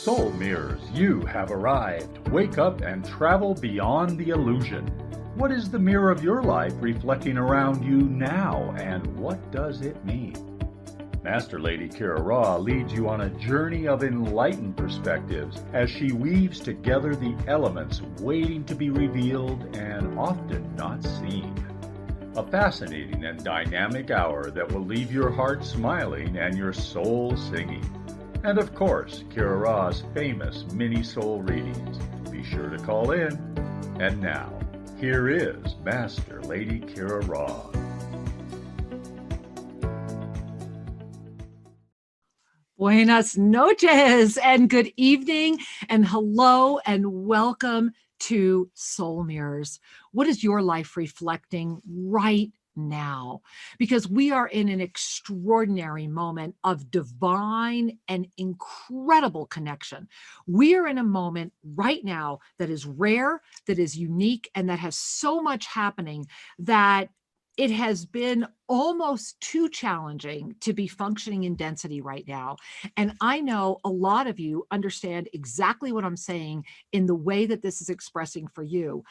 Soul mirrors, you have arrived. Wake up and travel beyond the illusion. What is the mirror of your life reflecting around you now, and what does it mean? Master Lady Kira Raa leads you on a journey of enlightened perspectives as she weaves together the elements waiting to be revealed and often not seen. A fascinating and dynamic hour that will leave your heart smiling and your soul singing. And of course, Kira Raa's famous mini soul readings. Be sure to call in. And now, here is Master Lady Kira Raa. Buenas noches and good evening and hello and welcome to Soul Mirrors. What is your life reflecting right now? Because we are in an extraordinary moment of divine and incredible connection. We are in a moment right now that is rare, that is unique, and that has so much happening that it has been almost too challenging to be functioning in density right now. And I know a lot of you understand exactly what I'm saying in the way that this is expressing for you.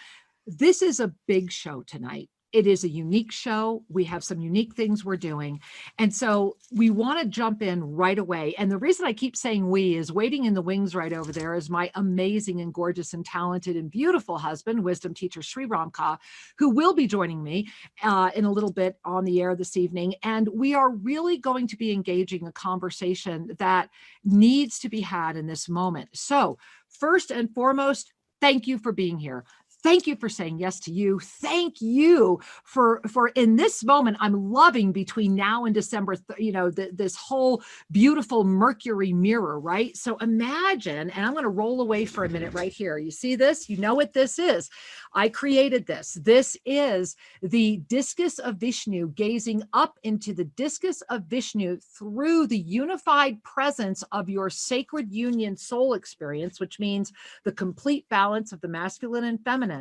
This is a big show tonight. It is a unique show. We have some unique things we're doing. And so we want to jump in right away. And the reason I keep saying we is waiting in the wings right over there is my amazing and gorgeous and talented and beautiful husband, wisdom teacher Sri Ramka, who will be joining me in a little bit on the air this evening. And we are really going to be engaging a conversation that needs to be had in this moment. So first and foremost, thank you for being here. Thank you for saying yes to you. Thank you for in this moment, I'm loving between now and December, this whole beautiful Mercury mirror, right? So imagine, and I'm going to roll away for a minute right here. You see this? You know what this is. I created this. This is the discus of Vishnu, gazing up into the discus of Vishnu through the unified presence of your sacred union soul experience, which means the complete balance of the masculine and feminine,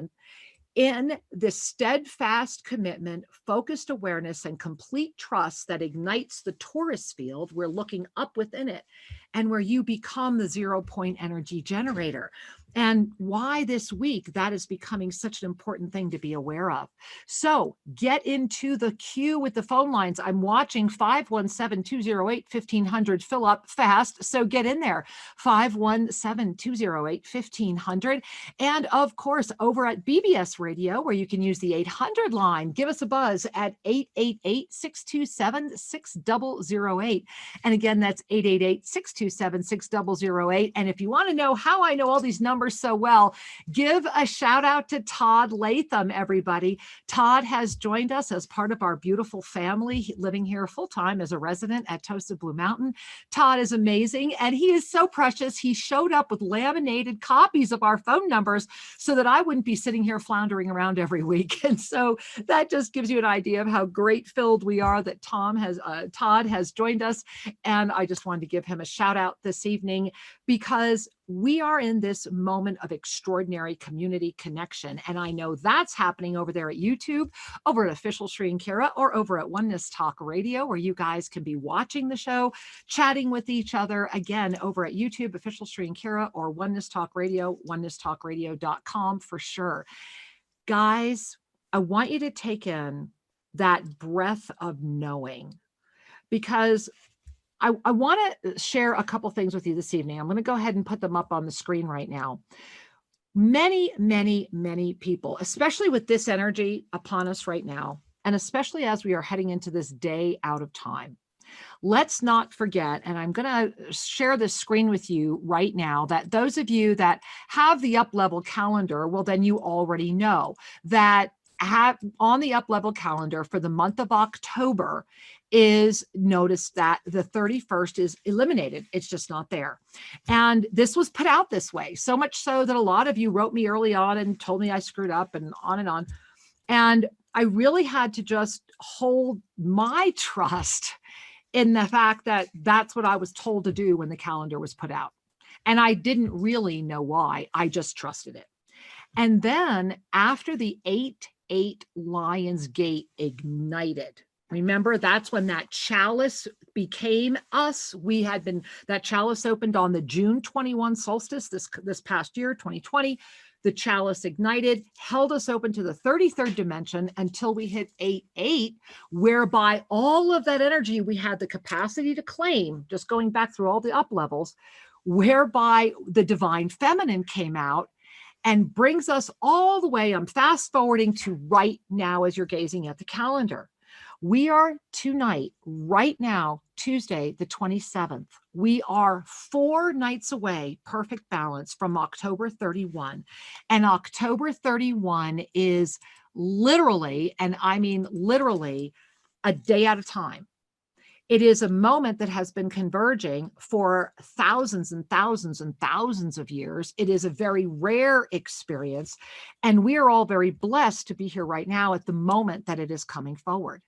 in the steadfast commitment, focused awareness, and complete trust that ignites the Taurus field. We're looking up within it, and where you become the 0-point energy generator. And why this week that is becoming such an important thing to be aware of. So get into the queue with the phone lines. I'm watching 517-208-1500 fill up fast. So get in there, 517-208-1500. And of course, over at BBS Radio, where you can use the 800 line, give us a buzz at 888-627-6008. And again, that's 888-627-6008. And if you want to know how I know all these numbers so well, give a shout out to Todd Latham, everybody. Todd has joined us as part of our beautiful family, living here full-time as a resident at Toasted Blue Mountain. Todd is amazing, and he is so precious. He showed up with laminated copies of our phone numbers so that I wouldn't be sitting here floundering around every week. And so that just gives you an idea of how great-filled we are that Todd has joined us. And I just wanted to give him a shout out this evening because we are in this moment of extraordinary community connection. And I know that's happening over there at YouTube, over at Official Sri and Kira, or over at Oneness Talk Radio, where you guys can be watching the show, chatting with each other. Again, over at YouTube, Official Sri and Kira, or Oneness Talk Radio, onenesstalkradio.com for sure. Guys, I want you to take in that breath of knowing, because I want to share a couple things with you this evening. I'm going to go ahead and put them up on the screen right now. Many, many, many people, especially with this energy upon us right now, and especially as we are heading into this day out of time, let's not forget, and I'm going to share this screen with you right now, that those of you that have the up-level calendar, well, then you already know that have on the up-level calendar for the month of October is, notice that the 31st is eliminated. It's just not there. And this was put out this way, so much so that a lot of you wrote me early on and told me I screwed up and on and on. And I really had to just hold my trust in the fact that that's what I was told to do when the calendar was put out. And I didn't really know why. I just trusted it. And then after the 8-8 Lions Gate ignited, Remember, that's when that chalice became us. That chalice opened on the June 21 solstice, this past year, 2020. The chalice ignited, held us open to the 33rd dimension until we hit 8-8, whereby all of that energy we had the capacity to claim, just going back through all the up levels, whereby the divine feminine came out and brings us all the way. I'm fast forwarding to right now as you're gazing at the calendar. We are tonight, right now, Tuesday, the 27th. We are 4 nights away, perfect balance, from October 31. And October 31 is literally, and I mean literally, a day at a time. It is a moment that has been converging for thousands and thousands and thousands of years. It is a very rare experience. And we are all very blessed to be here right now at the moment that it is coming forward.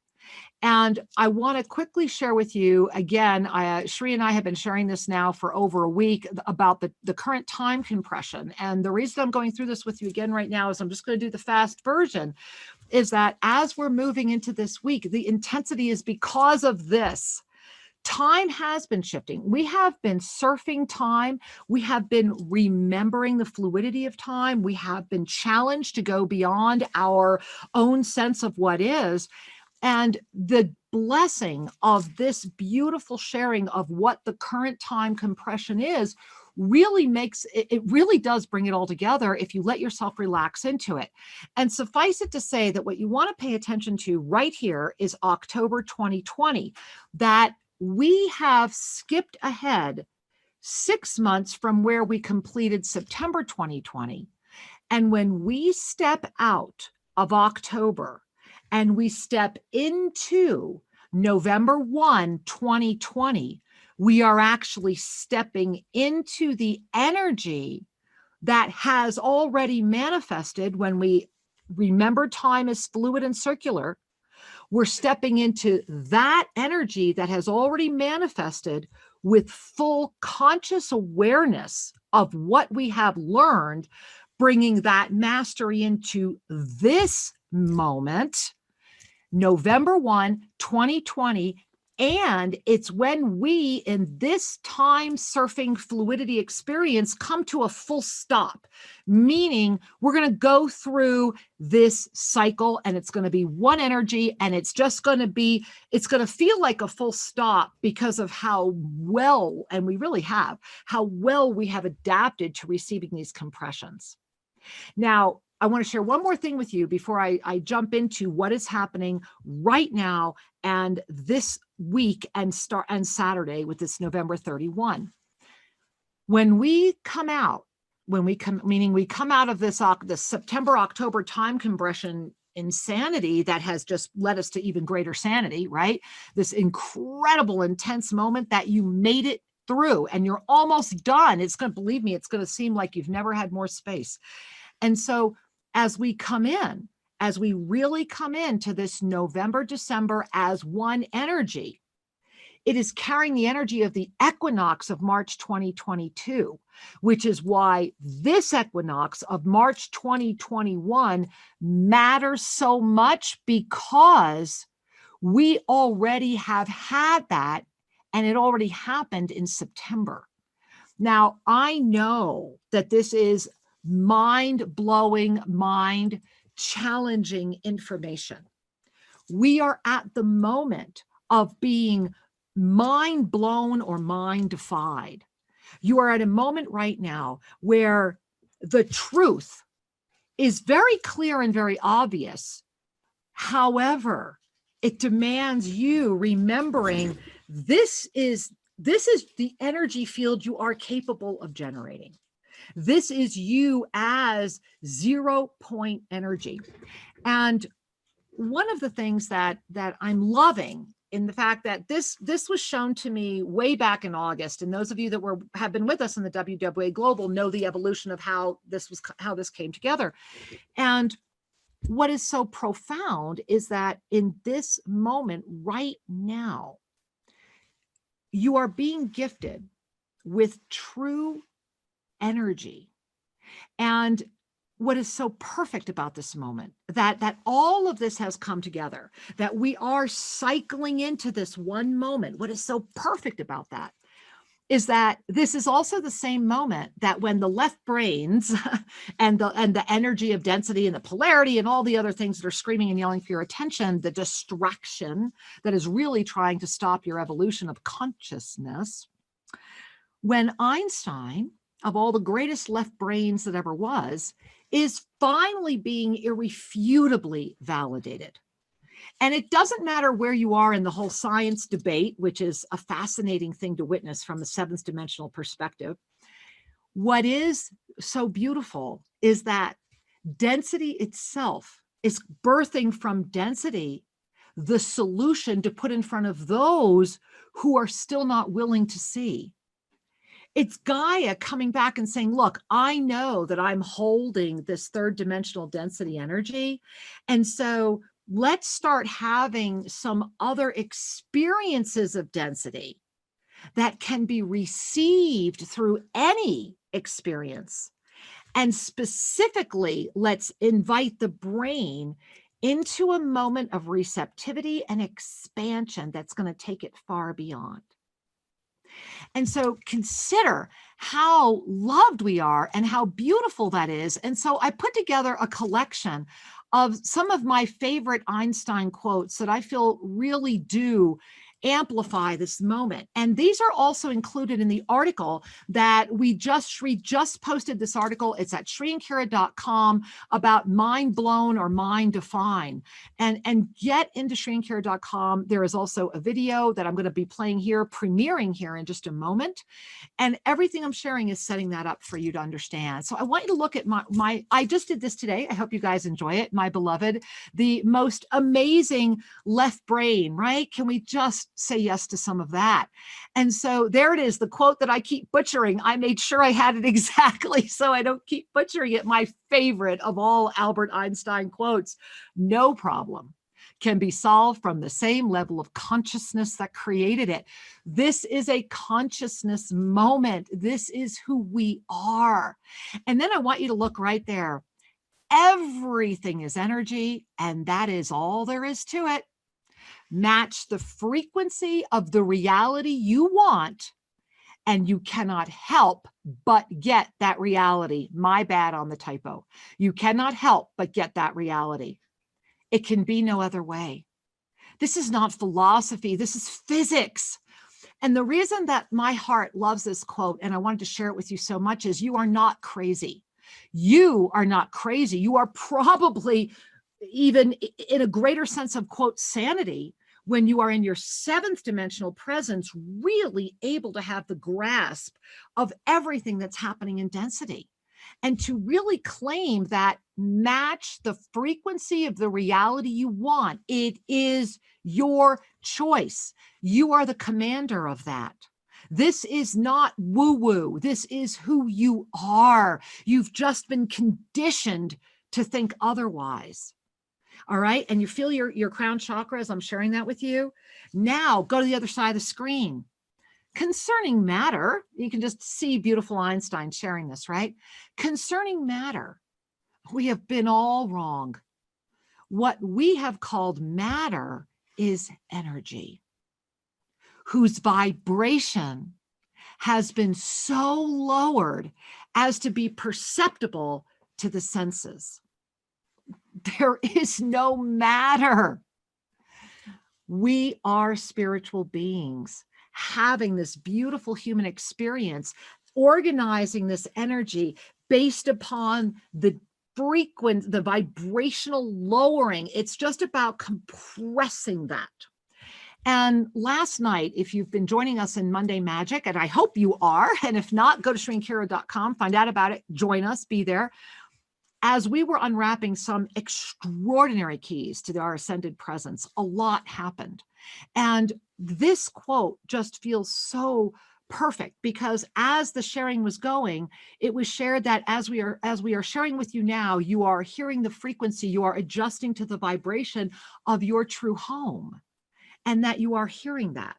And I want to quickly share with you, again, Shri and I have been sharing this now for over a week about the current time compression. And the reason I'm going through this with you again right now is I'm just going to do the fast version, is that as we're moving into this week, the intensity is because of this. Time has been shifting. We have been surfing time. We have been remembering the fluidity of time. We have been challenged to go beyond our own sense of what is. And the blessing of this beautiful sharing of what the current time compression is really makes it really does bring it all together if you let yourself relax into it. And suffice it to say that what you want to pay attention to right here is October 2020, that we have skipped ahead 6 months from where we completed September 2020. And when we step out of October, and we step into November 1, 2020, we are actually stepping into the energy that has already manifested. When we remember time is fluid and circular, we're stepping into that energy that has already manifested with full conscious awareness of what we have learned, bringing that mastery into this moment, November 1, 2020. And it's when we, in this time surfing fluidity experience, come to a full stop, meaning we're going to go through this cycle and it's going to be one energy, and it's just going to be, it's going to feel like a full stop because of how well, and we really have, how well we have adapted to receiving these compressions. Now, I want to share one more thing with you before I jump into what is happening right now and this week and Saturday with this November 31. When we come out, meaning we come out of this September, October time compression insanity that has just led us to even greater sanity, right? This incredible, intense moment that you made it through and you're almost done. It's going to, believe me, it's going to seem like you've never had more space. And so as we really come into this November, December as one energy, it is carrying the energy of the equinox of March 2022, which is why this equinox of March 2021 matters so much, because we already have had that, and it already happened in September. Now, I know that this is mind-blowing, mind-challenging information. We are at the moment of being mind-blown or mind-defied. You are at a moment right now where the truth is very clear and very obvious. However, it demands you remembering this is the energy field you are capable of generating. This is you as 0 point energy. And one of the things that I'm loving in the fact that this was shown to me way back in August, and those of you that have been with us in the WWA Global know the evolution of how this came together. And what is so profound is that in this moment right now, you are being gifted with true energy. And what is so perfect about this moment, that all of this has come together, that we are cycling into this one moment. What is so perfect about that is that this is also the same moment that when the left brains and the energy of density and the polarity and all the other things that are screaming and yelling for your attention, the distraction that is really trying to stop your evolution of consciousness, when Einstein, of all the greatest left brains that ever was, is finally being irrefutably validated. And it doesn't matter where you are in the whole science debate, which is a fascinating thing to witness from a seventh dimensional perspective. What is so beautiful is that density itself is birthing from density the solution to put in front of those who are still not willing to see. It's Gaia coming back and saying, look, I know that I'm holding this third dimensional density energy. And so let's start having some other experiences of density that can be received through any experience. And specifically, let's invite the brain into a moment of receptivity and expansion that's going to take it far beyond. And so consider how loved we are and how beautiful that is. And so I put together a collection of some of my favorite Einstein quotes that I feel really do amplify this moment. And these are also included in the article that Sri just posted this article. It's at SriandKira.com about mind blown or mind define. And get into SriandKira.com. There is also a video that I'm going to be playing here, premiering here in just a moment. And everything I'm sharing is setting that up for you to understand. So I want you to look at I just did this today. I hope you guys enjoy it. My beloved, the most amazing left brain, right? Can we just say yes to some of that? And so there it is, the quote that I keep butchering. I made sure I had it exactly so I don't keep butchering it. My favorite of all Albert Einstein quotes: no problem can be solved from the same level of consciousness that created it. This is a consciousness moment. This is who we are. And then I want you to look right there. Everything is energy, and that is all there is to it. Match the frequency of the reality you want, and you cannot help but get that reality. My bad on the typo. You cannot help but get that reality. It can be no other way. This is not philosophy. This is physics. And the reason that my heart loves this quote, and I wanted to share it with you so much, is you are not crazy. You are not crazy. You are probably even in a greater sense of, quote, sanity, when you are in your seventh dimensional presence, really able to have the grasp of everything that's happening in density. And to really claim that match the frequency of the reality you want. It is your choice. You are the commander of that. This is not woo-woo. This is who you are. You've just been conditioned to think otherwise. All right. And you feel your crown chakra as I'm sharing that with you. Now go to the other side of the screen. Concerning matter, you can just see beautiful Einstein sharing this, right? Concerning matter, we have been all wrong. What we have called matter is energy, whose vibration has been so lowered as to be perceptible to the senses. There is no matter. We are spiritual beings having this beautiful human experience, organizing this energy based upon the vibrational lowering. It's just about compressing that. And last night, if you've been joining us in Monday Magic, and I hope you are, and if not, go to SriandKira.com, find out about it, join us, be there. As we were unwrapping some extraordinary keys to our ascended presence, a lot happened. And this quote just feels so perfect, because as the sharing was going, it was shared that as we are sharing with you now, you are hearing the frequency, you are adjusting to the vibration of your true home, and that you are hearing that.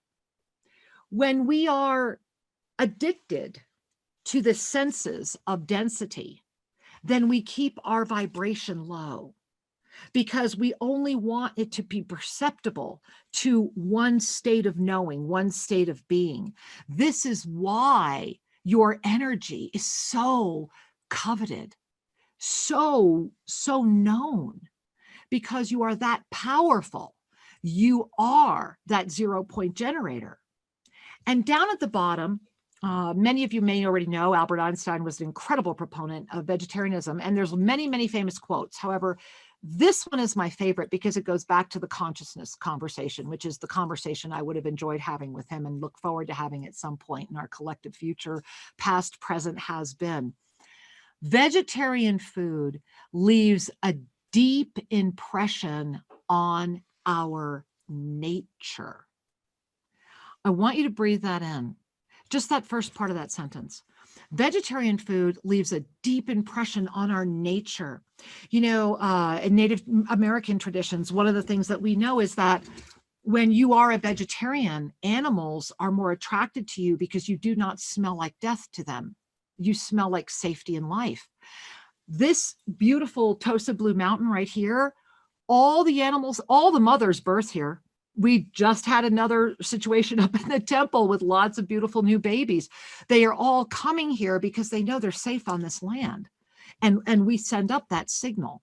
When we are addicted to the senses of density, then we keep our vibration low, because we only want it to be perceptible to one state of knowing, one state of being. This is why your energy is so coveted, so known, because you are that powerful. You are that 0-point generator. And down at the bottom, many of you may already know Albert Einstein was an incredible proponent of vegetarianism, and there's many famous quotes. However, this one is my favorite because it goes back to the consciousness conversation, which is the conversation I would have enjoyed having with him and look forward to having at some point in our collective future. Past, present, has been. Vegetarian food leaves a deep impression on our nature. I want you to breathe that in. Just that first part of that sentence. Vegetarian food leaves a deep impression on our nature. You know, in Native American traditions, one of the things that we know is that when you are a vegetarian, animals are more attracted to you because you do not smell like death to them. You smell like safety and life. This beautiful Tosa Blue Mountain right here, all the animals, all the mothers birth here. We just had another situation up in the temple with lots of beautiful new babies. They are all coming here because they know they're safe on this land. And we send up that signal.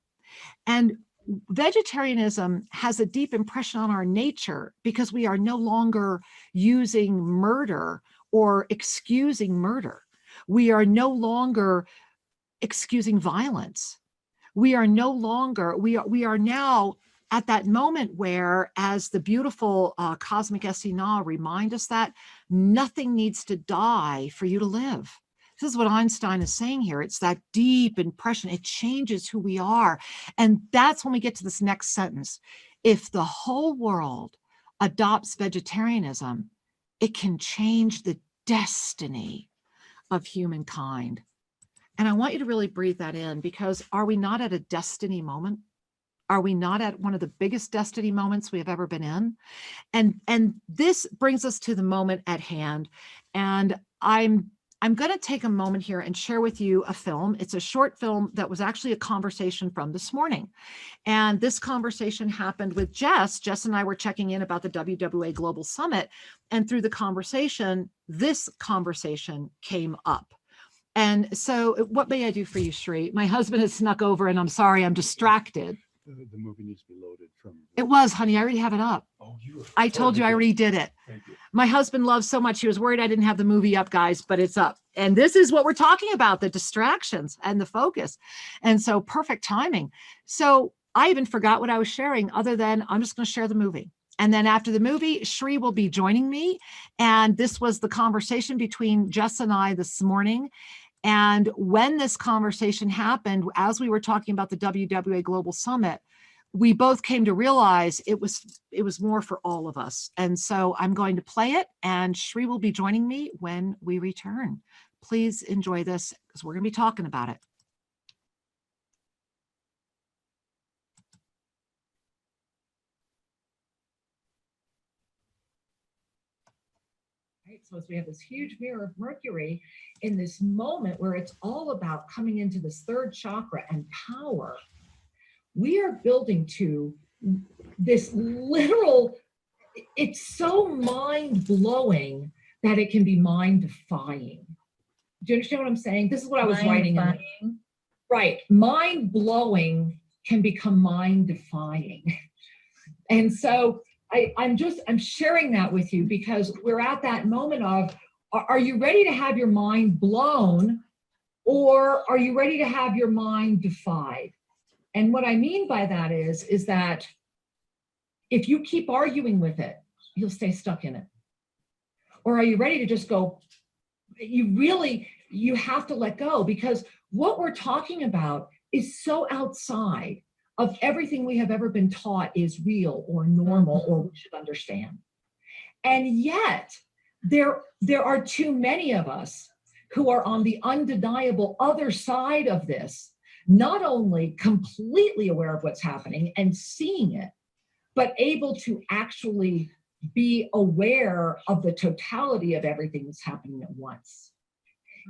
And vegetarianism has a deep impression on our nature because we are no longer using murder or excusing murder. We are no longer excusing violence. We are no longer, we are now at that moment where, as the beautiful cosmic Esina remind us, that nothing needs to die for you to live. This is what Einstein is saying here. It's that deep impression. It changes who we are. And that's when we get to this next sentence. If the whole world adopts vegetarianism, it can change the destiny of humankind. And I want you to really breathe that in, because are we not at a destiny moment? Are we not at one of the biggest destiny moments we have ever been in? And this brings us to the moment at hand. And I'm going to take a moment here and share with you a film. It's a short film that was actually a conversation from this morning. And this conversation happened with Jess. Jess and I were checking in about the WWA Global Summit. And through the conversation, this conversation came up. And so what may I do for you, Shri? My husband has snuck over, and I'm sorry, I'm distracted. The movie needs to be loaded from. It was, honey. I already have it up. Oh, I told you I already did it. Thank you. My husband loves so much. He was worried I didn't have the movie up, guys, but it's up. And this is what we're talking about, the distractions and the focus. And so perfect timing. So I even forgot what I was sharing, other than I'm just going to share the movie. And then after the movie, Shri will be joining me. And this was the conversation between Jess and I this morning. And when this conversation happened, as we were talking about the WWA Global Summit, we both came to realize it was more for all of us. And so I'm going to play it, and Shri will be joining me when we return. Please enjoy this, because we're going to be talking about it. Right, so as we have this huge mirror of Mercury in this moment where it's all about coming into this third chakra and power, we are building to this literal, it's so mind-blowing that it can be mind-defying. Do you understand what I'm saying? This is what I was writing. Right, mind-blowing can become mind-defying. And so I'm sharing that with you because we're at that moment of, are you ready to have your mind blown, or are you ready to have your mind defied? And what I mean by that is that if you keep arguing with it, you'll stay stuck in it. Or are you ready to just go, you have to let go, because what we're talking about is so outside of everything we have ever been taught is real or normal or we should understand. And yet there are too many of us who are on the undeniable other side of this, not only completely aware of what's happening and seeing it, but able to actually be aware of the totality of everything that's happening at once.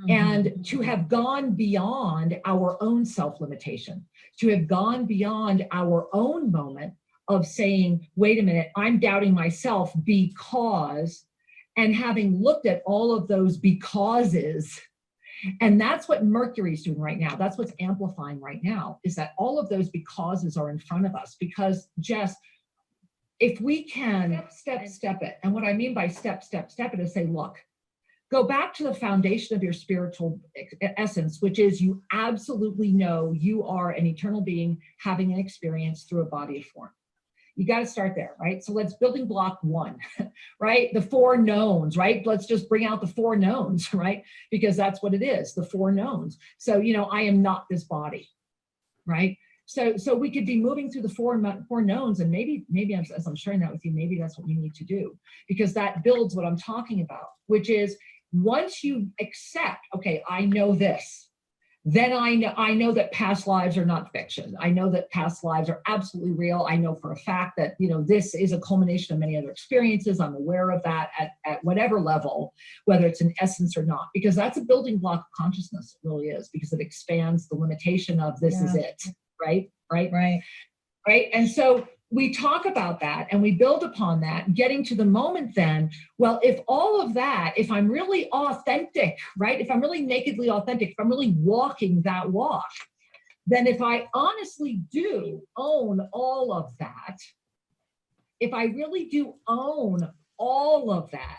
And to have gone beyond our own self-limitation, to have gone beyond our own moment of saying, wait a minute, I'm doubting myself because, and having looked at all of those becauses. And that's what Mercury's doing right now. That's what's amplifying right now, is that all of those becauses are in front of us. Because Jess, if we can step it, and what I mean by step it is say, look, go back to the foundation of your spiritual essence, which is you absolutely know you are an eternal being having an experience through a body of form. You got to start there, right? So let's building block one, right? The four knowns, right? Let's just bring out the four knowns, right? Because that's what it is, the four knowns. So, I am not this body, right? So we could be moving through the four knowns, and maybe as I'm sharing that with you, maybe that's what we need to do, because that builds what I'm talking about, which is once you accept, okay, I know this, then I know that past lives are not fiction. I know that past lives are absolutely real. I know for a fact that, this is a culmination of many other experiences. I'm aware of that at whatever level, whether it's an essence or not, because that's a building block of consciousness. It really is, because it expands the limitation of this is it, right? And so we talk about that and we build upon that, getting to the moment then, well, if all of that, if I'm really authentic, right? If I'm really nakedly authentic, if I'm really walking that walk, then if I honestly do own all of that, if I really do own all of that,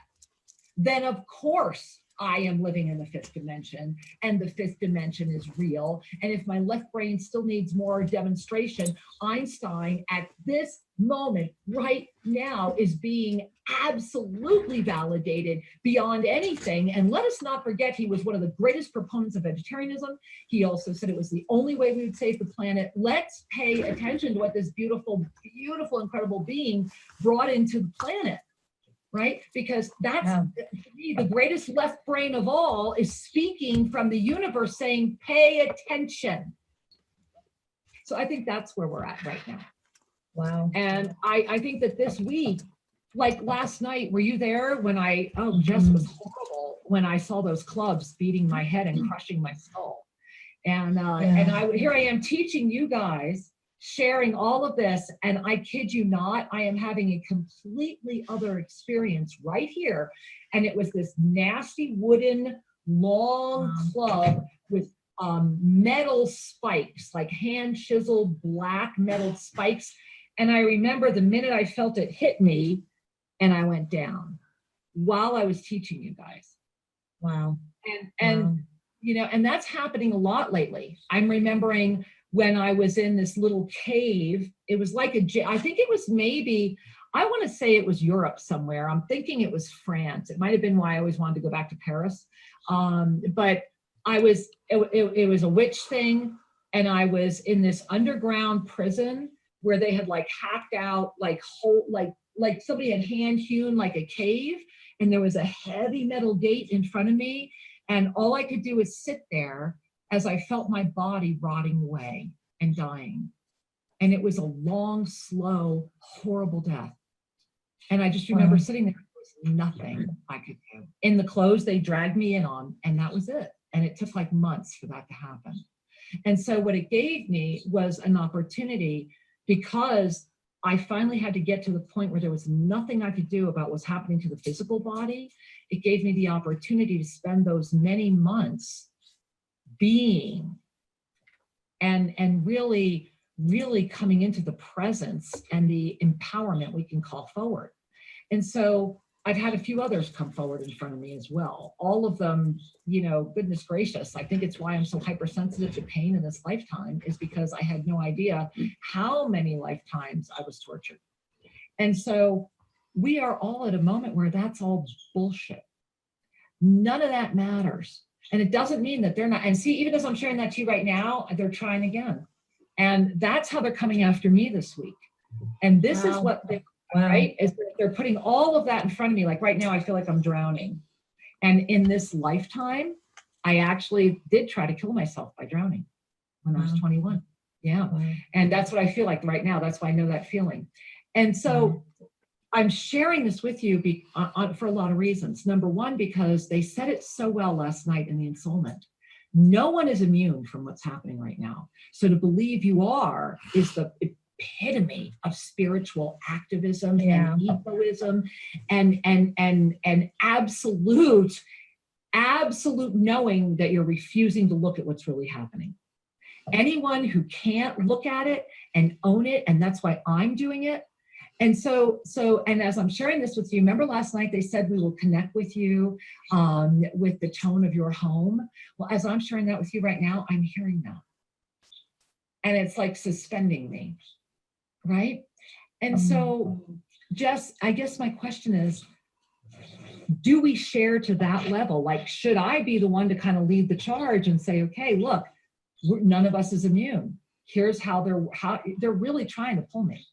then of course I am living in the fifth dimension, and the fifth dimension is real. And if my left brain still needs more demonstration, Einstein at this moment right now is being absolutely validated beyond anything. And let us not forget, he was one of the greatest proponents of vegetarianism. He also said it was the only way we would save the planet. Let's pay attention to what this beautiful, beautiful, incredible being brought into the planet. Right? Because that's to me, the greatest left brain of all is speaking from the universe saying, pay attention. So I think that's where we're at right now. Wow. And I think that this week, like last night, were you there when Jess, was horrible when I saw those clubs beating my head and crushing my skull. And here I am teaching you guys, sharing all of this, and I kid you not, I am having a completely other experience right here. And it was this nasty wooden long club with metal spikes, like hand chiseled black metal spikes. And I remember the minute I felt it hit me, and I went down while I was teaching you guys. Wow. And and that's happening a lot lately. I'm remembering when I was in this little cave, it was like I think it was maybe, I want to say it was Europe somewhere. I'm thinking it was France. It might've been why I always wanted to go back to Paris. But it was a witch thing. And I was in this underground prison where they had like hacked out, like somebody had hand hewn like a cave. And there was a heavy metal gate in front of me. And all I could do was sit there as I felt my body rotting away and dying. And it was a long, slow, horrible death. And I just remember sitting there, there was nothing I could do. In the clothes they dragged me in on, and that was it. And it took like months for that to happen. And so what it gave me was an opportunity, because I finally had to get to the point where there was nothing I could do about what's happening to the physical body. It gave me the opportunity to spend those many months being and really coming into the presence and the empowerment we can call forward. And so I've had a few others come forward in front of me as well. All of them, goodness gracious, I think it's why I'm so hypersensitive to pain in this lifetime, is because I had no idea how many lifetimes I was tortured. And so we are all at a moment where that's all bullshit. None of that matters. And it doesn't mean that they're not. And see, even as I'm sharing that to you right now, they're trying again. And that's how they're coming after me this week. And this is what they, right? Is that they're putting all of that in front of me. Like right now, I feel like I'm drowning. And in this lifetime, I actually did try to kill myself by drowning when I was 21. Yeah. And that's what I feel like right now. That's why I know that feeling. And so I'm sharing this with you for a lot of reasons. Number one, because they said it so well last night in the ensoulment. No one is immune from what's happening right now. So to believe you are is the epitome of spiritual activism and egoism and absolute knowing that you're refusing to look at what's really happening. Anyone who can't look at it and own it, and that's why I'm doing it. And so, and as I'm sharing this with you, remember last night they said we will connect with you with the tone of your home. Well, as I'm sharing that with you right now, I'm hearing that. And it's like suspending me, right? And so just, I guess my question is, do we share to that level? Like, should I be the one to kind of lead the charge and say, okay, look, none of us is immune. Here's how they're really trying to pull me.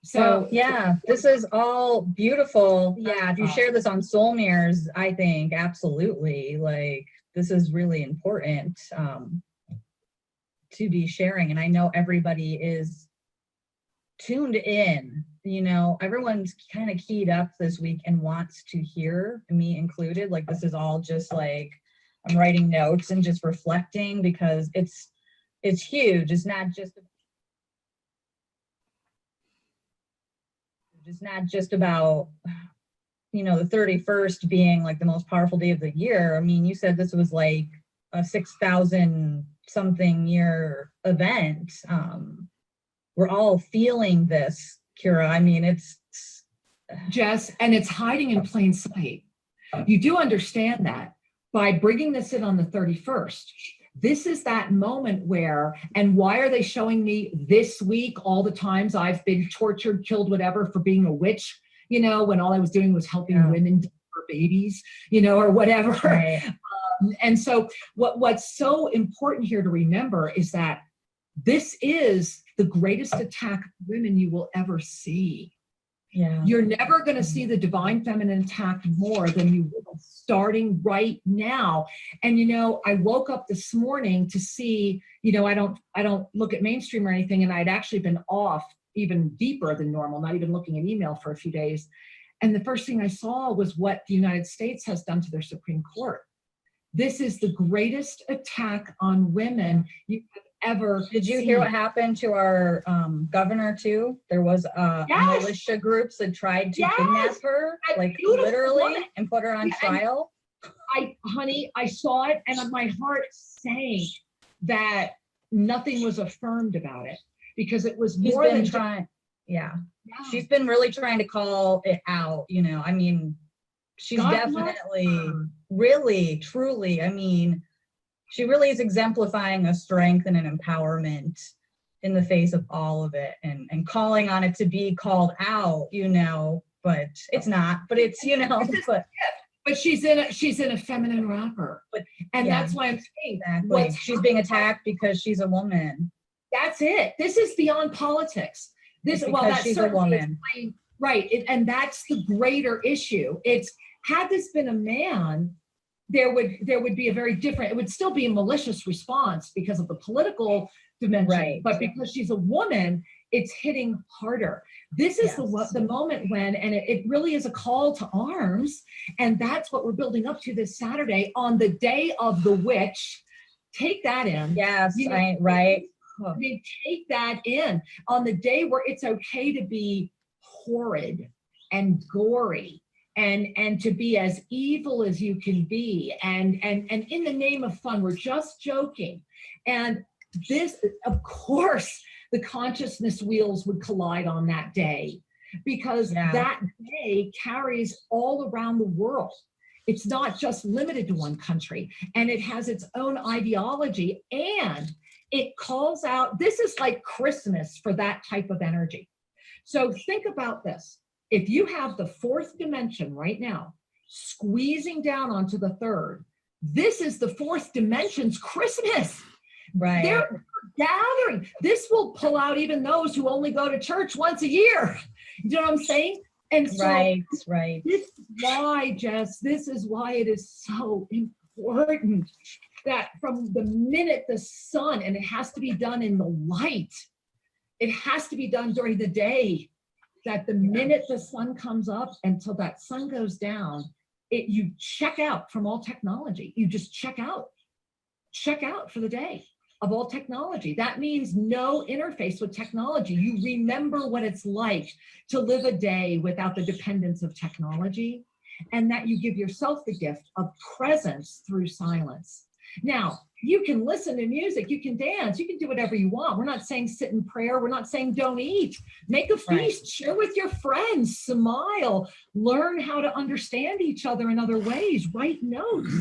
So yeah, this is all beautiful. Yeah, if you share this on Soul Mirrors, I think absolutely, like, this is really important to be sharing. And I know everybody is tuned in, you know, everyone's kind of keyed up this week and wants to hear, me included. Like, this is all just like, I'm writing notes and just reflecting, because it's huge. It's not just about, you know, the 31st being like the most powerful day of the year. I mean, you said this was like a 6,000 something year event. We're all feeling this, Kira. I mean, it's Jess, and it's hiding in plain sight. You do understand that by bringing this in on the 31st, this is that moment where, and why are they showing me this week all the times I've been tortured, killed, whatever, for being a witch, you know, when all I was doing was helping women deliver babies, you know, or whatever. Right. And so what's so important here to remember is that this is the greatest attack of women you will ever see. Yeah. You're never going to see the divine feminine attacked more than you will starting right now. And, you know, I woke up this morning to see, you know, I don't look at mainstream or anything. And I'd actually been off even deeper than normal, not even looking at email for a few days. And the first thing I saw was what the United States has done to their Supreme Court. This is the greatest attack on women you have ever Did you hear what happened to our governor too? There was militia groups that tried to kidnap her, like literally, and put her on trial. Honey, I saw it and my heart sank that nothing was affirmed about it, because it was more than trying. Yeah, she's been really trying to call it out. You know, I mean, she's definitely, really, truly, I mean, she really is exemplifying a strength and an empowerment in the face of all of it, and calling on it to be called out, you know, but it's not, but it's, you know, but she's in a feminine wrapper. And that's why I'm saying that she's being attacked because she's a woman. That's it. This is beyond politics. This, because she's a woman. Right. And that's the greater issue. It's, had this been a man, there would be a very different, it would still be a malicious response because of the political dimension, right. But because she's a woman, it's hitting harder. This is the moment when, and it really is a call to arms. And that's what we're building up to this Saturday on the day of the witch. Take that in. Yes, you know, right. I mean, take that in on the day where it's okay to be horrid and gory. And to be as evil as you can be, and in the name of fun, we're just joking. And this, of course, the consciousness wheels would collide on that day, because that day carries all around the world. It's not just limited to one country, and it has its own ideology, and it calls out, this is like Christmas for that type of energy. So think about this. If you have the fourth dimension right now, squeezing down onto the third, this is the fourth dimension's Christmas. Right. They're gathering. This will pull out even those who only go to church once a year. You know what I'm saying? And so right. This is why, Jess, this is why it is so important that from the minute the sun, and it has to be done in the light, it has to be done during the day. that the minute the sun comes up until that sun goes down, you check out from all technology. You just check out for the day of all technology. That means no interface with technology. You remember what it's like to live a day without the dependence of technology, and that you give yourself the gift of presence through silence. Now, you can listen to music, you can dance, you can do whatever you want. We're not saying sit in prayer. We're not saying don't eat. Make a feast, share with your friends, smile, learn how to understand each other in other ways, write notes.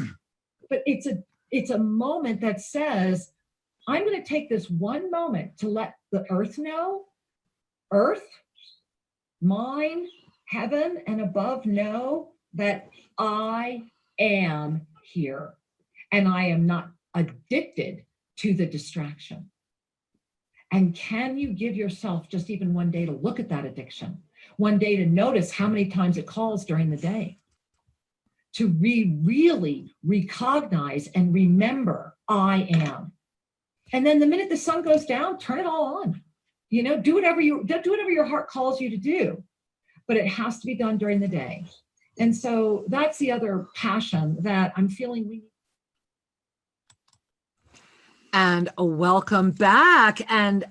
But it's a moment that says, I'm going to take this one moment to let the earth know, earth, mine, heaven, and above know that I am here and I am not addicted to the distraction. And can you give yourself just even one day to look at that addiction, one day to notice how many times it calls during the day, to really recognize and remember I am. And then the minute the sun goes down, turn it all on. You know, do whatever your heart calls you to do, but it has to be done during the day. And so that's the other passion that I'm feeling we need. And welcome back. And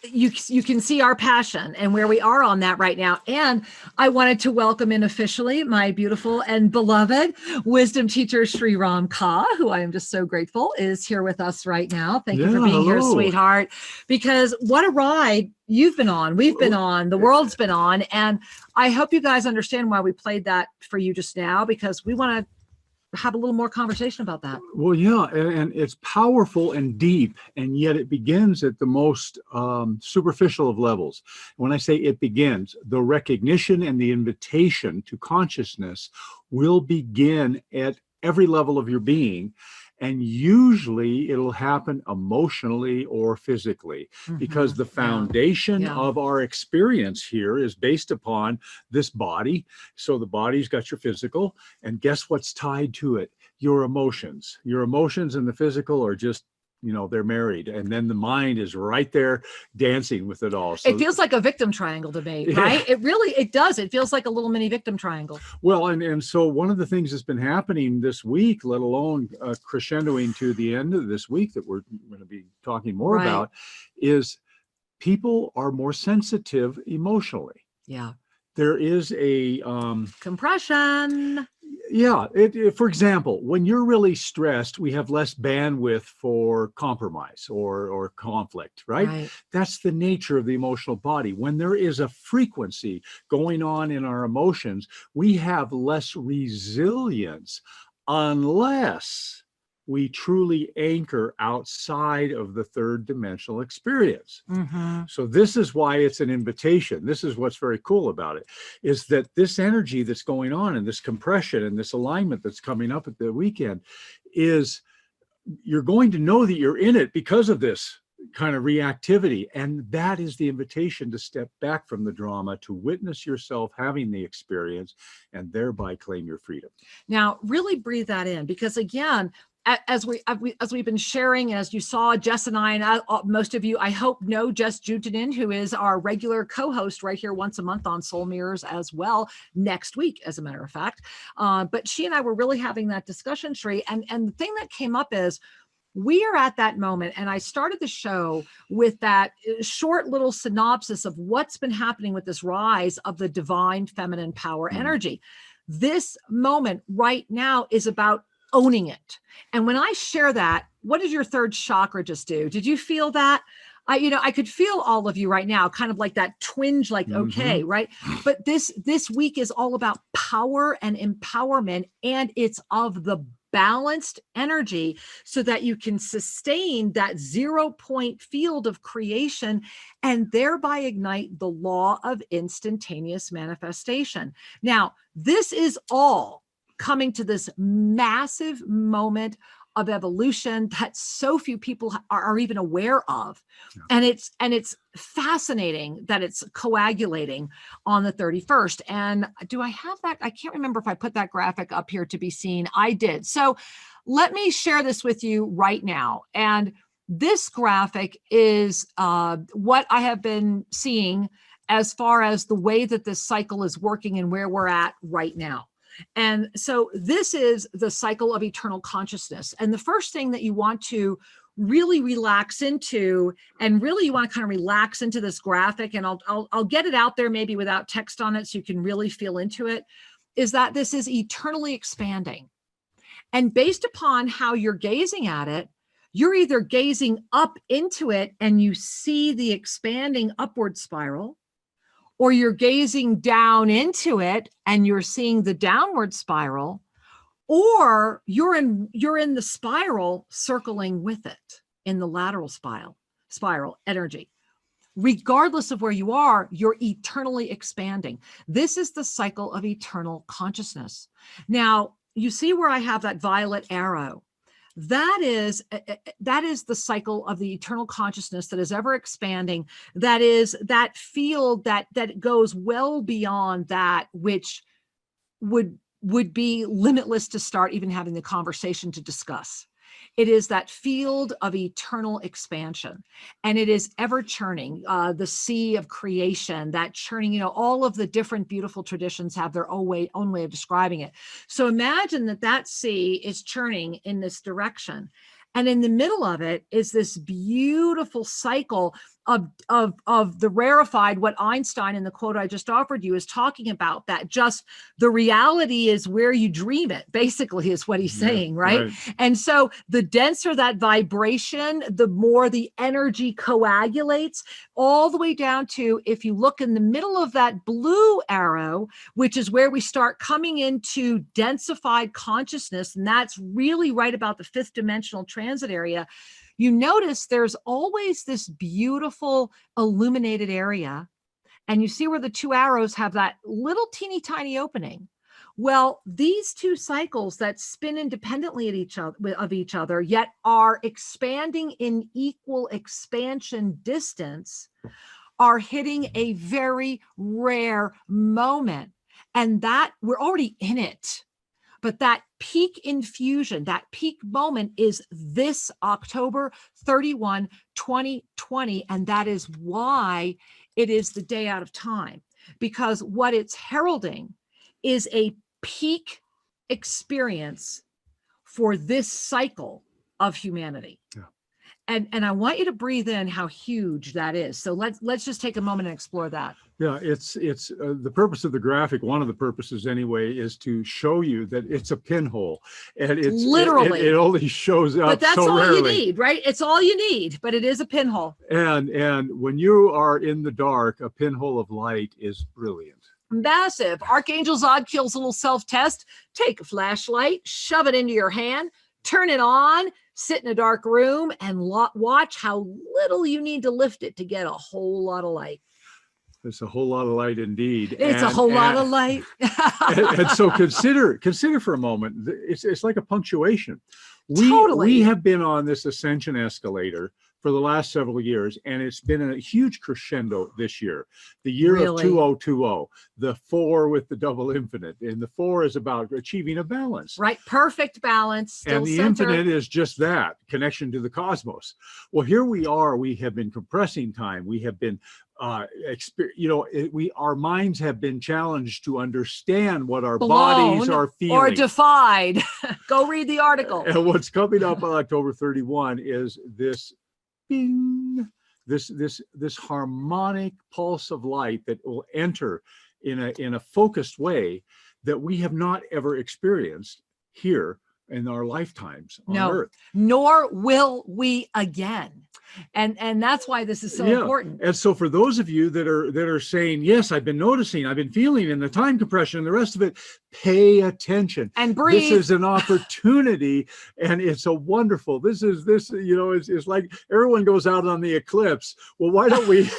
you can see our passion and where we are on that right now. And I wanted to welcome in officially my beautiful and beloved wisdom teacher, Sri Ram Ka, who I am just so grateful is here with us right now. Thank you for being here, sweetheart, because what a ride you've been on, we've been on, the world's been on. And I hope you guys understand why we played that for you just now, because we want to have a little more conversation about that. Well, yeah, and it's powerful and deep, and yet it begins at the most superficial of levels. When I say it begins, the recognition and the invitation to consciousness will begin at every level of your being. And usually it'll happen emotionally or physically, because the foundation of our experience here is based upon this body. So the body's got your physical, and guess what's tied to it? Your emotions. Your emotions and the physical are just, you know, they're married, and then the mind is right there dancing with it all. So it feels like a victim triangle to me, right? It does. It feels like a little mini victim triangle. Well, and so one of the things that's been happening this week, let alone crescendoing to the end of this week that we're going to be talking more about, is people are more sensitive emotionally. Yeah. There is a compression. Yeah. For example, when you're really stressed, we have less bandwidth for compromise or conflict, right? That's the nature of the emotional body. When there is a frequency going on in our emotions, we have less resilience unless we truly anchor outside of the third dimensional experience. So this is why it's an invitation. This is what's very cool about it, is that this energy that's going on and this compression and this alignment that's coming up at the weekend is, you're going to know that you're in it because of this kind of reactivity. And that is the invitation to step back from the drama, to witness yourself having the experience, and thereby claim your freedom. Now, really breathe that in, because again, as we've been sharing, as you saw, Jess and I, most of you, I hope, know Jess Jutanen, who is our regular co-host right here once a month on Soul Mirrors as well, next week, as a matter of fact. But she and I were really having that discussion, Sri, and the thing that came up is, we are at that moment, and I started the show with that short little synopsis of what's been happening with this rise of the divine feminine power energy. This moment right now is about owning it. And when I share that, what does your third chakra just do? Did you feel that? I could feel all of you right now, kind of like that twinge, like, okay, right? But this week is all about power and empowerment, and it's of the balanced energy so that you can sustain that 0-point field of creation and thereby ignite the law of instantaneous manifestation. Now, this is all coming to this massive moment of evolution that so few people are even aware of. And it's fascinating that it's coagulating on the 31st. And do I have that? I can't remember if I put that graphic up here to be seen. I did. So let me share this with you right now. And this graphic is what I have been seeing as far as the way that this cycle is working and where we're at right now. And so this is the cycle of eternal consciousness. And the first thing that you want to really relax into, and really you want to kind of relax into this graphic, and I'll get it out there maybe without text on it so you can really feel into it, is that this is eternally expanding. And based upon how you're gazing at it, you're either gazing up into it and you see the expanding upward spiral, or you're gazing down into it and you're seeing the downward spiral, or you're in the spiral circling with it, in the lateral spiral energy. Regardless of where you are, you're eternally expanding. This is the cycle of eternal consciousness. Now, you see where I have that violet arrow. That is the cycle of the eternal consciousness that is ever expanding. That is that field that goes well beyond that which would be limitless to start even having the conversation to discuss. It is that field of eternal expansion, and it is ever churning, the sea of creation, that churning, all of the different beautiful traditions have their own way of describing it. So imagine that sea is churning in this direction. And in the middle of it is this beautiful cycle of the rarefied, what Einstein in the quote I just offered you is talking about, that just the reality is where you dream it, basically, is what he's saying, right? And so the denser that vibration, the more the energy coagulates, all the way down to, if you look in the middle of that blue arrow, which is where we start coming into densified consciousness, and that's really right about the fifth dimensional transit area. You notice there's always this beautiful illuminated area, and you see where the two arrows have that little teeny tiny opening. Well, these two cycles that spin independently of each other, yet are expanding in equal expansion distance, are hitting a very rare moment, and that we're already in it. But that peak infusion, that peak moment is this October 31, 2020. And that is why it is the day out of time, because what it's heralding is a peak experience for this cycle of humanity. Yeah. And I want you to breathe in how huge that is. So let's just take a moment and explore that. Yeah, it's the purpose of the graphic. One of the purposes, anyway, is to show you that it's a pinhole, and it's literally it only shows up. But that's so all rarely. You need, right? It's all you need. But it is a pinhole. And when you are in the dark, a pinhole of light is brilliant. Massive. Archangel Zodkiel's little self-test. Take a flashlight, shove it into your hand, turn it on, sit in a dark room, and watch how little you need to lift it to get a whole lot of light. It's a whole lot of light indeed. It's a whole lot of light. and so consider for a moment, it's like a punctuation. Totally. We have been on this ascension escalator for the last several years, and it's been a huge crescendo this year. The year of 2020, the 4 with the double infinite, and the 4 is about achieving a balance. Right, perfect balance. Still and the infinite is just that, connection to the cosmos. Well, here we are. We have been compressing time. We have been our minds have been challenged to understand what our bodies are feeling. Or defied. Go read the article. And what's coming up on October 31 is this bing, this harmonic pulse of light that will enter in a focused way that we have not ever experienced here in our lifetimes on Earth. Nor will we again. And that's why this is so important. And so for those of you that are saying, yes, I've been noticing, I've been feeling in the time compression and the rest of it, pay attention and breathe. This is an opportunity, and it's a wonderful, it's like everyone goes out on the eclipse. Well, why don't we,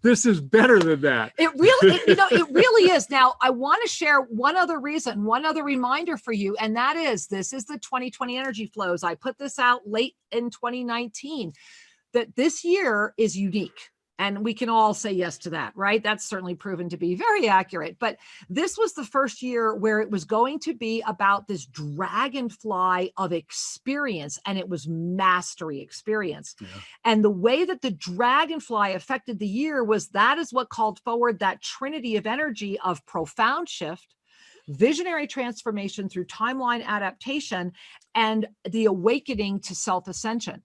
this is better than that. It really is. Now, I want to share one other reminder for you, and that is, this is the 2020 energy flows. I put this out late in 2019. That this year is unique. And we can all say yes to that, right? That's certainly proven to be very accurate. But this was the first year where it was going to be about this dragonfly of experience, and it was mastery experience. Yeah. And the way that the dragonfly affected the year was that is what called forward that trinity of energy of profound shift, visionary transformation through timeline adaptation, and the awakening to self-ascension.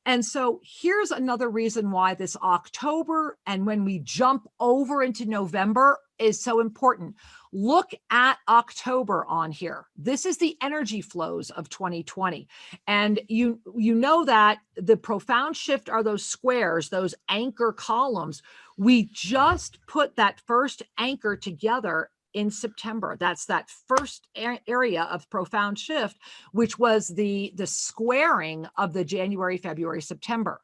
And so here's another reason why this October and when we jump over into November is so important. Look at October on here. This is the energy flows of 2020. And you know that the profound shift are those squares, those anchor columns. We just put that first anchor together in September. That's that first area of profound shift, which was the squaring of the January, February, September.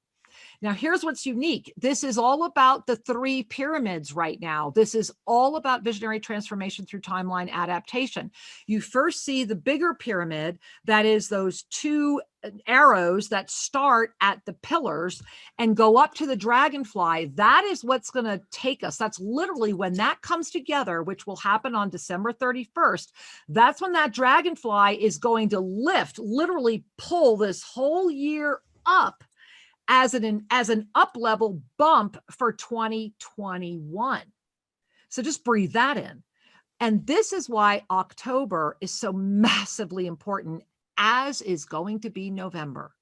Now, here's what's unique. This is all about the three pyramids right now. This is all about visionary transformation through timeline adaptation. You first see the bigger pyramid, that is those two arrows that start at the pillars and go up to the dragonfly. That is what's going to take us. That's literally when that comes together, which will happen on December 31st. That's when that dragonfly is going to lift, literally pull this whole year up as an up level bump for 2021. So just breathe that in. And this is why October is so massively important, as is going to be November.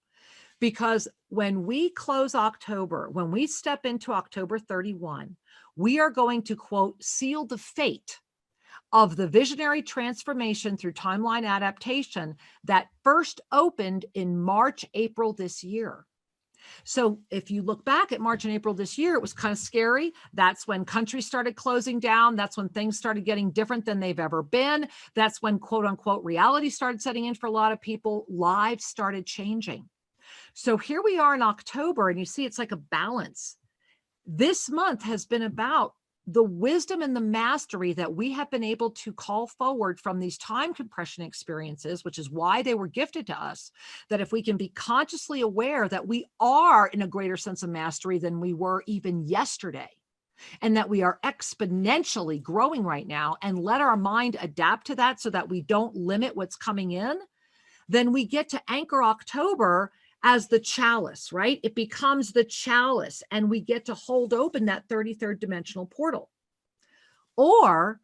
Because when we close October, when we step into October 31, we are going to, quote, seal the fate of the visionary transformation through timeline adaptation that first opened in March, April this year. So if you look back at March and April this year, it was kind of scary. That's when countries started closing down. That's when things started getting different than they've ever been. That's when, quote unquote, reality started setting in for a lot of people. Lives started changing. So here we are in October, and you see it's like a balance. This month has been about the wisdom and the mastery that we have been able to call forward from these time compression experiences, which is why they were gifted to us, that if we can be consciously aware that we are in a greater sense of mastery than we were even yesterday, and that we are exponentially growing right now, and let our mind adapt to that so that we don't limit what's coming in, then we get to anchor October as the chalice, right? It becomes the chalice, and we get to hold open that 33rd dimensional portal. Or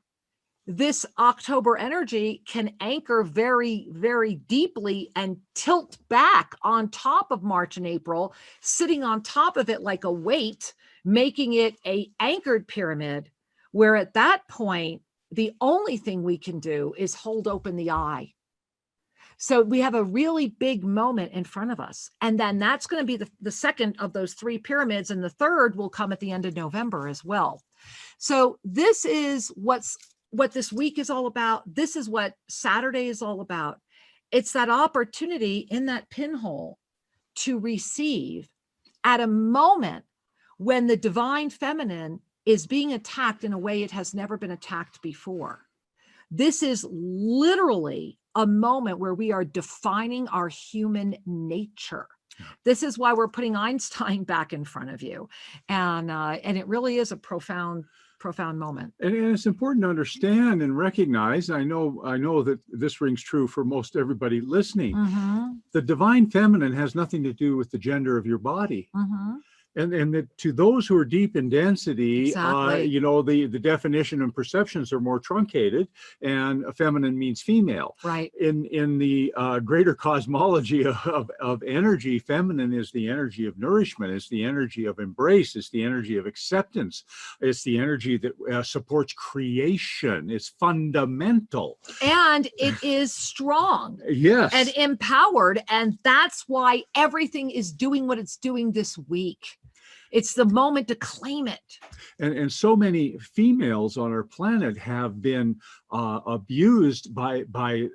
this October energy can anchor very, very deeply and tilt back on top of March and April, sitting on top of it like a weight, making it an anchored pyramid, where at that point, the only thing we can do is hold open the eye. So we have a really big moment in front of us. And then that's going to be the second of those three pyramids. And the third will come at the end of November as well. So this is what this week is all about. This is what Saturday is all about. It's that opportunity in that pinhole to receive at a moment when the divine feminine is being attacked in a way it has never been attacked before. This is literally a moment where we are defining our human nature. This is why we're putting Einstein back in front of you. And it really is a profound moment. And it's important to understand and recognize, I know that this rings true for most everybody listening. Mm-hmm. The divine feminine has nothing to do with the gender of your body. Mm-hmm. And that to those who are deep in density, Exactly. The definition and perceptions are more truncated, and feminine means female. Right. In the greater cosmology of energy, feminine is the energy of nourishment. It's the energy of embrace. It's the energy of acceptance. It's the energy that supports creation. It's fundamental. And it is strong. Yes. And empowered. And that's why everything is doing what it's doing this week. It's the moment to claim it. And so many females on our planet have been abused by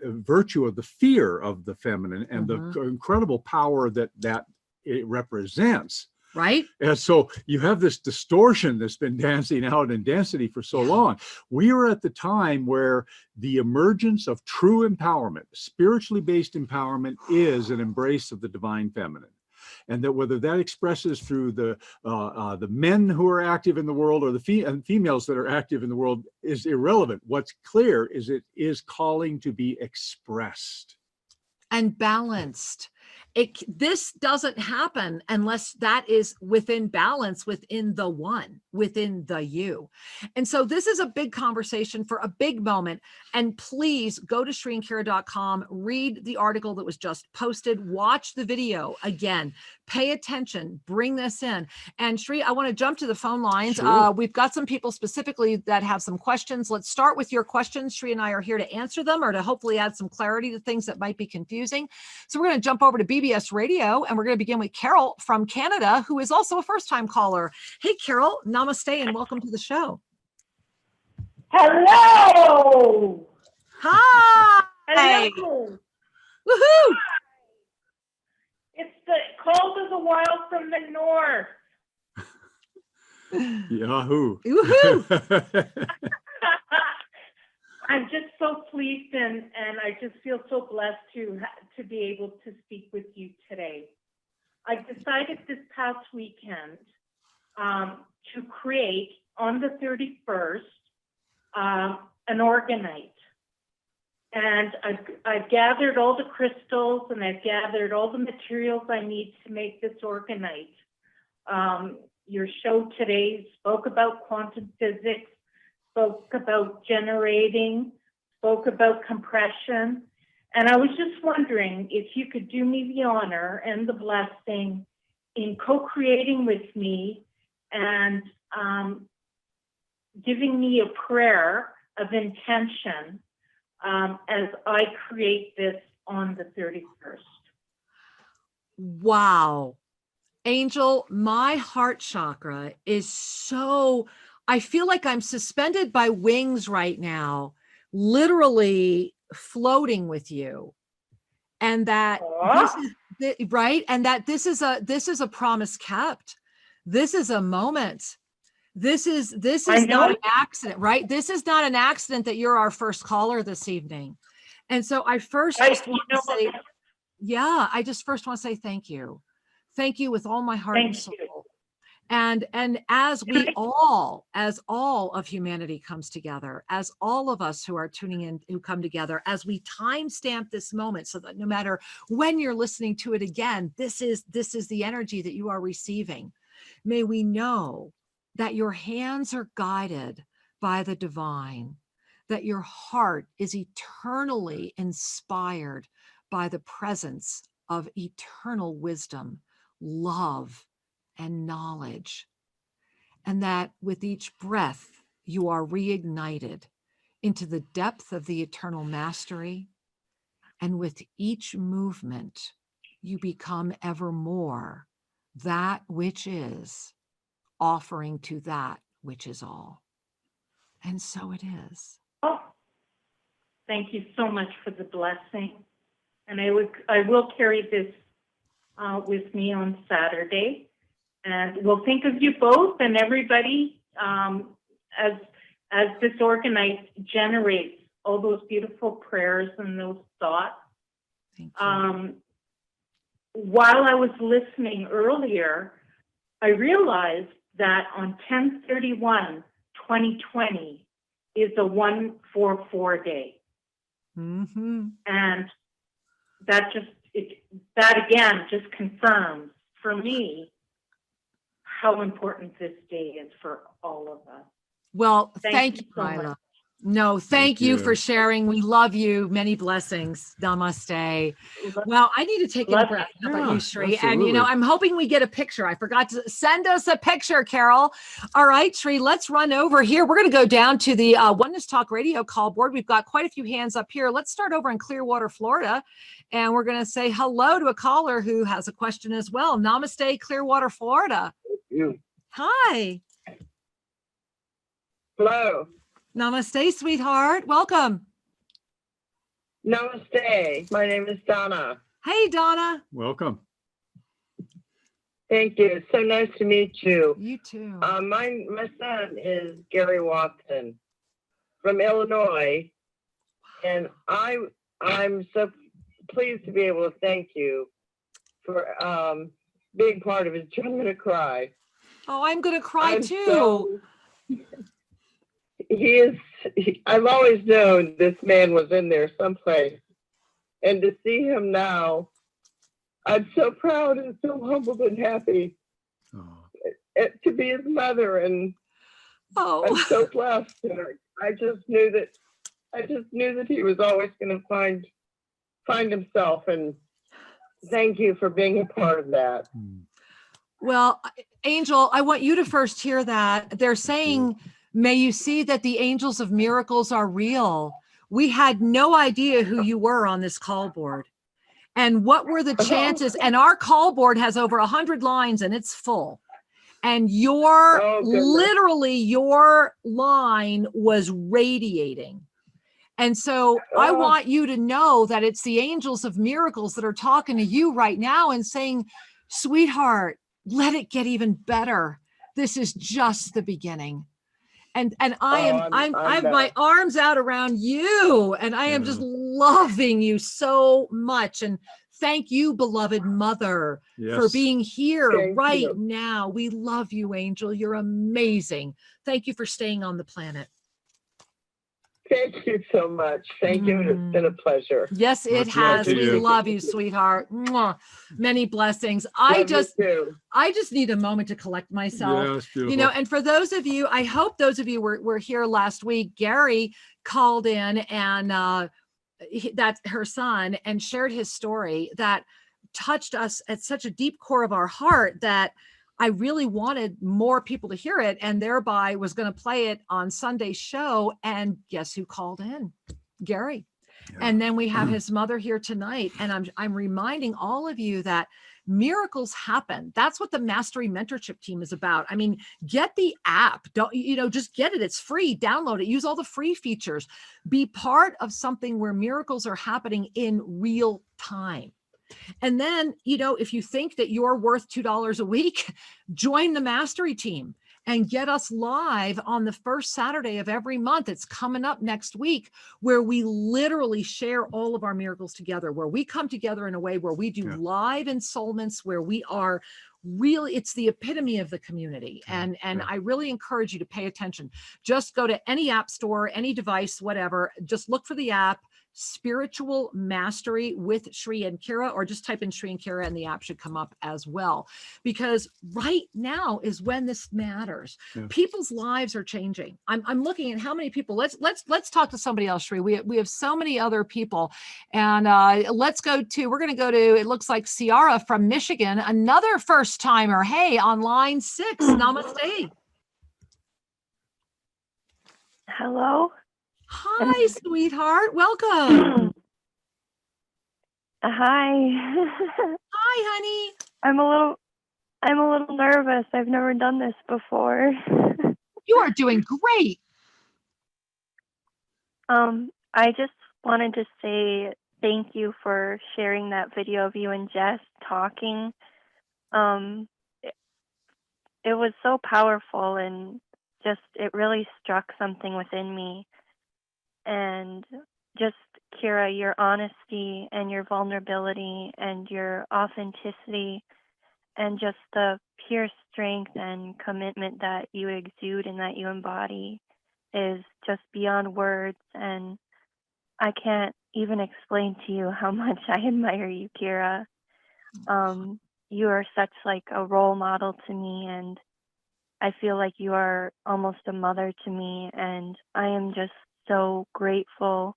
virtue of the fear of the feminine and Mm-hmm. the incredible power that it represents. Right? And so you have this distortion that's been dancing out in density for so long. We are at the time where the emergence of true empowerment, spiritually based empowerment, is an embrace of the divine feminine. And that whether that expresses through the men who are active in the world or the females that are active in the world is irrelevant. What's clear is it is calling to be expressed. And balanced. This doesn't happen unless that is within balance, within the one, within the you. And so this is a big conversation for a big moment. And please go to ShriandKira.com, read the article that was just posted, watch the video again, pay attention, bring this in. And Shri, I want to jump to the phone lines. Sure. We've got some people specifically that have some questions. Let's start with your questions. Shri and I are here to answer them or to hopefully add some clarity to things that might be confusing. So we're going to jump over to BBS Radio, and we're going to begin with Carol from Canada, who is also a first-time caller. Hey, Carol, namaste, and welcome to the show. Hello. Hi. Hello. Woohoo. It's the cold as a wild from the north. Yahoo. Woohoo. I'm just so pleased and I just feel so blessed to be able to speak with you today. I decided this past weekend to create on the 31st an orgonite. And I've gathered all the crystals and I've gathered all the materials I need to make this orgonite. Your show today spoke about quantum physics, spoke about generating, spoke about compression. And I was just wondering if you could do me the honor and the blessing in co-creating with me and giving me a prayer of intention as I create this on the 31st. Wow. Angel, my heart chakra is so, I feel like I'm suspended by wings right now, literally floating with you. And that this is right. And that this is a promise kept. This is a moment. This is not an accident, right? This is not an accident that you're our first caller this evening. And so I first just want to say, I just first want to say thank you. Thank you with all my heart and soul. And as all of humanity comes together, as all of us who are tuning in, who come together, as we timestamp this moment so that no matter when you're listening to it again, this is the energy that you are receiving. May we know that your hands are guided by the divine, that your heart is eternally inspired by the presence of eternal wisdom, love, and knowledge, and that with each breath you are reignited into the depth of the eternal mastery, and with each movement you become ever more that which is, offering to that which is all. And so it is. Oh, thank you so much for the blessing. And I will carry this with me on Saturday. And we'll think of you both and everybody as this organite generates all those beautiful prayers and those thoughts. Thank you. While I was listening earlier, I realized that on 10/31/2020 is a 144 day. Mm-hmm. And that again just confirms for me how important this day is for all of us. Well, thank you, so Lila. much. No, thank you for you. sharing. We love you. Many blessings. Namaste. Well, I need to take a breath. How about you, Shri? And, I'm hoping we get a picture. I forgot to send us a picture, Carol. All right, Shri, let's run over here. We're going to go down to the Oneness Talk Radio call board. We've got quite a few hands up here. Let's start over in Clearwater, Florida. And we're going to say hello to a caller who has a question as well. Namaste, Clearwater, Florida. Hi. Hello. Namaste, sweetheart. Welcome. Namaste. My name is Donna. Hey, Donna. Welcome. Thank you. So nice to meet you. You too. My son is Gary Watson from Illinois, and I'm so pleased to be able to thank you for being part of it. I'm going to cry. Oh, I'm going to cry I'm too. so, I've always known this man was in there someplace. And to see him now, I'm so proud and so humbled and happy to be his mother. And I'm so blessed. And I just knew that he was always going to find himself. And thank you for being a part of that. Well, Angel, I want you to first hear that. They're saying, may you see that the angels of miracles are real. We had no idea who you were on this call board. And what were the chances? And our call board has over 100 lines and it's full. And literally your line was radiating. And so I want you to know that it's the angels of miracles that are talking to you right now and saying, sweetheart, let it get even better. This is just the beginning. And I have my arms out around you, and I am just loving you so much. And thank you, beloved mother, for being here now. We love you, Angel. You're amazing. Thank you for staying on the planet. Thank you so much. Thank you. It's been a pleasure. Yes, it has. We love you, sweetheart. Mwah. Many blessings. I just need a moment to collect myself. You know, and for those of you, I hope those of you were here last week. Gary called in and that's her son, and shared his story that touched us at such a deep core of our heart that I really wanted more people to hear it, and thereby was going to play it on Sunday's show. And guess who called in? Gary. And then we have his mother here tonight. And I'm reminding all of you that miracles happen. That's what the Mastery Mentorship Team is about. I mean, get the app. Just get it. It's free. Download it. Use all the free features. Be part of something where miracles are happening in real time. And then, if you think that you're worth $2 a week, join the Mastery Team and get us live on the first Saturday of every month. It's coming up next week, where we literally share all of our miracles together, where we come together in a way where we do live ensoulments, where we are really, it's the epitome of the community. And I really encourage you to pay attention. Just go to any app store, any device, whatever, just look for the app, Spiritual Mastery with Shri and Kira, or just type in Shri and Kira and the app should come up as well. Because right now is when this matters. People's lives are changing. I'm looking at how many people. Let's talk to somebody else, Shri. We have so many other people, and we're going to go to, it looks like Ciara from Michigan, another first timer. Hey, on line 6. Namaste. Hello. Hi, sweetheart. Welcome. Hi. Hi, honey. I'm a little nervous. I've never done this before. You are doing great. I just wanted to say thank you for sharing that video of you and Jess talking. It was so powerful, and just, it really struck something within me. And just, Kira, your honesty and your vulnerability and your authenticity and just the pure strength and commitment that you exude and that you embody is just beyond words. And I can't even explain to you how much I admire you, Kira. You are such like a role model to me, and I feel like you are almost a mother to me, and I am just so grateful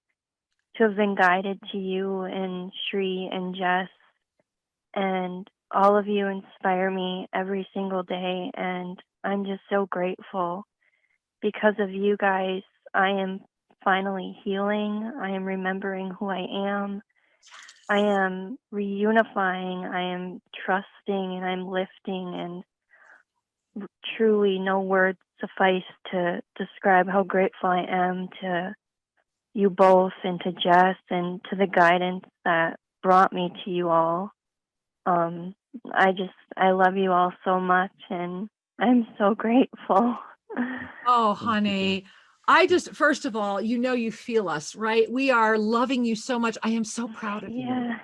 to have been guided to you and Shri and Jess, and all of you inspire me every single day, and I'm just so grateful. Because of you guys, I am finally healing. I am remembering who I am. I am reunifying. I am trusting, and I'm lifting, and truly no words suffice to describe how grateful I am to you both, and to Jess, and to the guidance that brought me to you all. I love you all so much, and I'm so grateful. Oh, honey. First of all, you feel us, right? We are loving you so much. I am so proud of you.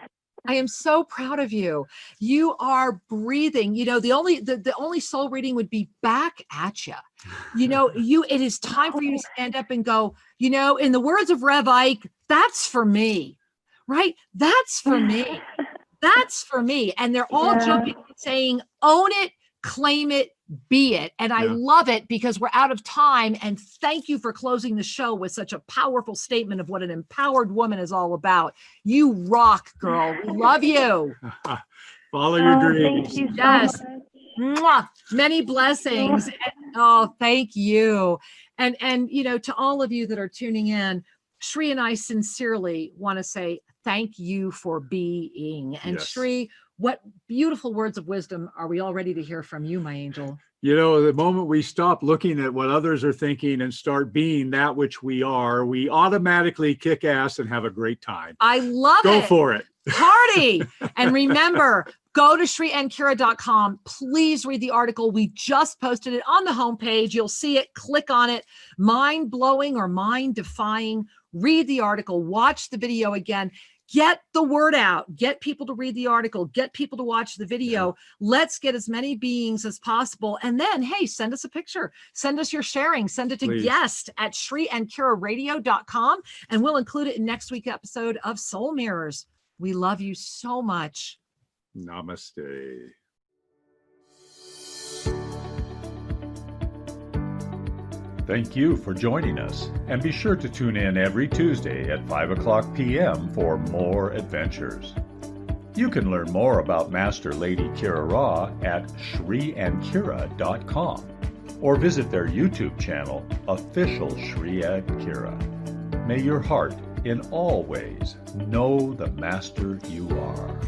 I am so proud of you. You are breathing. You know, the only soul reading would be back at you. You know, it is time for you to stand up and go, you know, in the words of Rev Ike, that's for me, right? That's for me. That's for me. And they're all jumping and saying, own it, claim it, be it. And I love it because we're out of time. And thank you for closing the show with such a powerful statement of what an empowered woman is all about. You rock, girl. We love you. Follow your dreams. Thank you so Yes. much. Mwah. Many blessings. Oh, thank you. And you know, to all of you that are tuning in, Shri and I sincerely want to say thank you for being. And Yes. Shri, what beautiful words of wisdom are we all ready to hear from you, my angel? You know, the moment we stop looking at what others are thinking and start being that which we are, we automatically kick ass and have a great time. I love it. Go for it. Party. And remember, go to shriandkira.com. Please read the article. We just posted it on the homepage. You'll see it. Click on it. Mind blowing or mind defying. Read the article. Watch the video again. Get the word out. Get people to read the article. Get people to watch the video. Yeah. Let's get as many beings as possible. And then, hey, send us a picture. Send us your sharing. Send it to guest at shriandkiraradio.com. And we'll include it in next week's episode of Soul Mirrors. We love you so much. Namaste. Thank you for joining us, and be sure to tune in every Tuesday at 5:00 p.m. for more adventures. You can learn more about Master Lady Kira Raa at shriandkira.com or visit their YouTube channel, Official Shri and Kira. May your heart in all ways know the Master you are.